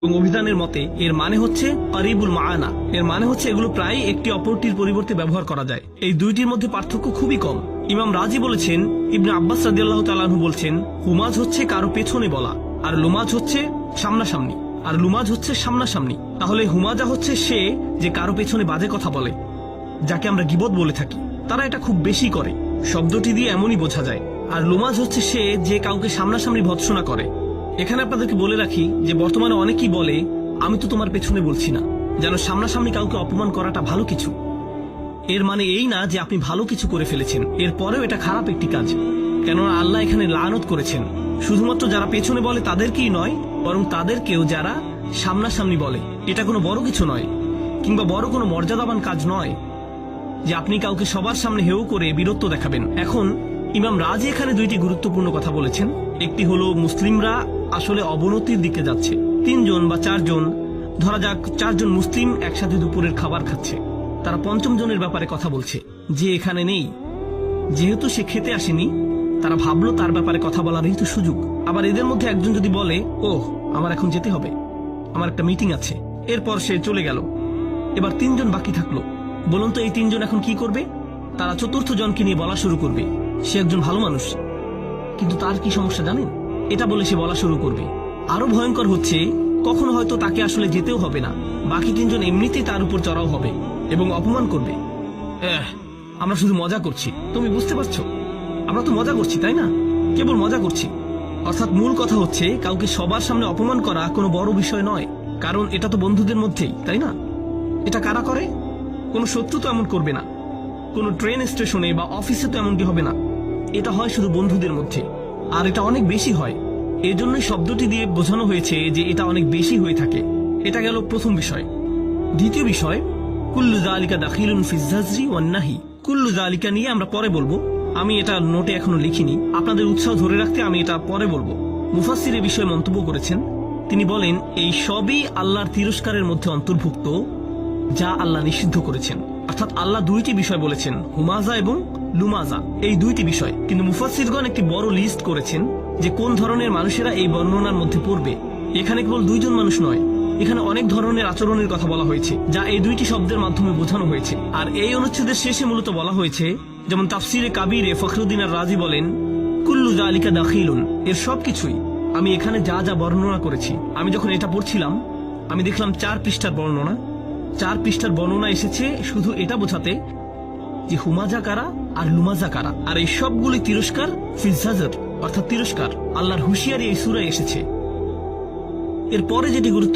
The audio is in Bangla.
এবং অভিধানের মতে এর মানে হচ্ছে করিবুল মাআনা। এর মানে হচ্ছে এগুলো প্রায় একটি অপরটির পরিবর্তে ব্যবহার করা যায়। এই দুইটির মধ্যে পার্থক্য খুবই কম। ইমাম রাজি বলেছেন, ইবনে আব্বাস রাদিয়াল্লাহু তাআলা আনহু বলছেন, হুমাজ হচ্ছে কারো পেছনে বলা, আর লুমাজ হচ্ছে সামনাসামনি, আর লুমাজ হচ্ছে সামনাসামনি। তাহলে হুমাজা হচ্ছে সে যে কারো পেছনে বাজে কথা বলে, যাকে আমরা গীবত বলে থাকি। তারা এটা খুব বেশি করে, শব্দটি দিয়ে এমনই বোঝা যায়। আর লুমাজ হচ্ছে সে যে কাউকে সামনাসামনি ভৎসনা করে। এখানে আপনাদেরকে বলে রাখি যে বর্তমানে অনেকেই বলে, আমি তো তোমার পেছনে বলছি না, যেন সামনাসামনি কাউকে অপমান করাটা ভালো কিছু। এর মানে এই না যে আপনি ভালো কিছু করে ফেলেছেন, এরপরেও এটা খারাপ একটি কাজ। কেননা আল্লাহ এখানে লানত করেছেন শুধুমাত্র যারা পেছনে বলে তাদেরকেই নয়, বরং তাদেরকেও যারা সামনাসামনি বলে। এটা কোনো বড় কিছু নয়, কিংবা বড় কোনো মর্যাদাবান কাজ নয় যে আপনি কাউকে সবার সামনে হেয় করে বীরত্ব দেখাবেন। এখন ইমাম রাজি এখানে দুইটি গুরুত্বপূর্ণ কথা বলেছেন। একটি হলো মুসলিমরা আসলে অবনতির দিকে যাচ্ছে। 3 জন বা 4 জন, ধরা যাক 4 জন মুসলিম একসাথে দুপুরের খাবার খাচ্ছে। তারা 5ম জনের ব্যাপারে কথা বলছে যে এখানে নেই। যেহেতু সে খেতে আসেনি, তারা ভাবলো তার ব্যাপারে কথা বলারই তো সুযোগ। আবার এদের মধ্যে একজন যদি বলে, ওহ আমার এখন যেতে হবে, আমার একটা মিটিং আছে, এরপর সে চলে গেল। এবার 3 জন বাকি থাকলো। বলুন তো এই 3 জন এখন কি করবে? তারা 4র্থ জনকে নিয়ে বলা শুরু করবে, সে একজন ভালো মানুষ, কিন্তু তার কি সমস্যা জানেন? এটা বলে সে বলা শুরু করবে। আরো ভয়ঙ্কর হচ্ছে, কখনো হয়তো তাকে আসলে যেতেও হবে না, বাকি 3 জন এমনিতেই তার উপর চড়াও হবে এবং অপমান করবে। আমরা শুধু মজা করছি, তুমি বুঝতে পারছো? আমরা তো মজা করছি, তাই না? কেবল মজা করছি। অর্থাৎ মূল কথা হচ্ছে, কাউকে সবার সামনে অপমান করা কোনো বড় বিষয় নয়, কারণ এটা তো বন্ধুদের মধ্যেই, তাই না? এটা কারা করে? কোনো শত্রু তো এমন করবে না, কোনো ট্রেন স্টেশনে বা অফিসে তো এমনটি হবে না। এটা হয় শুধু বন্ধুদের মধ্যে, আর এটা অনেক বেশি হয়। এজন্যই শব্দটি দিয়ে বোঝানো হয়েছে যে এটা অনেক বেশি হয়ে থাকে। এটা গেল প্রথম বিষয়। দ্বিতীয় বিষয়, কুল্লু যালিকা দাখিলুন ফি যাজরি ওয়ান নাহি। কুল্লু যালিকা নিয়ে আমরা পরে বলবো, আমি এটা নোটে এখনো লিখিনি, আপনাদের উৎসাহ ধরে রাখতে আমি এটা পরে বলবো। মুফাসসির এ বিষয়ে মন্তব্য করেছেন, তিনি বলেন এই সবই আল্লাহর তিরস্কারের মধ্যে অন্তর্ভুক্ত, যা আল্লাহ নিষিদ্ধ করেছেন। অর্থাৎ আল্লাহ দুইটি বিষয় বলেছেন, হুমাজা এবং লুমাজা, এই দুইটি বিষয়। কিন্তু মুফাসসিরগণ একটি বড় লিস্ট করেছেন যে কোন ধরনের মানুষেরা এই বর্ণনার মধ্যে পড়বে। এখানে কেবল 2 জন মানুষ নয়, এখানে অনেক ধরনের আচরণের কথা বলা হয়েছে, যা এই দুইটি শব্দের মাধ্যমে বোঝানো হয়েছে। আর এই অনুচ্ছেদের শেষে মূলত বলা হয়েছে, যেমন তাফসিরে কাবিরে ফখরুদ্দিন আর রাজি বলেন, কুল্লু যালিকা দাখিলুন, এর সবকিছুই। আমি এখানে যা যা বর্ণনা করেছি, আমি যখন এটা পড়ছিলাম আমি দেখলাম 4 পৃষ্ঠার বর্ণনা। 4 পৃষ্ঠার বর্ণনা এসেছে শুধু এটা বোঝাতে যে হুমাজা কারা আর লুমাজা কারা। আর এই সবগুলি তিরস্কার ফি যাজর, অর্থাৎ তিরস্কার, আল্লাহর হুঁশিয়ারি এই সূরায় এসেছে। এরপরে যেটি গুরুত্ব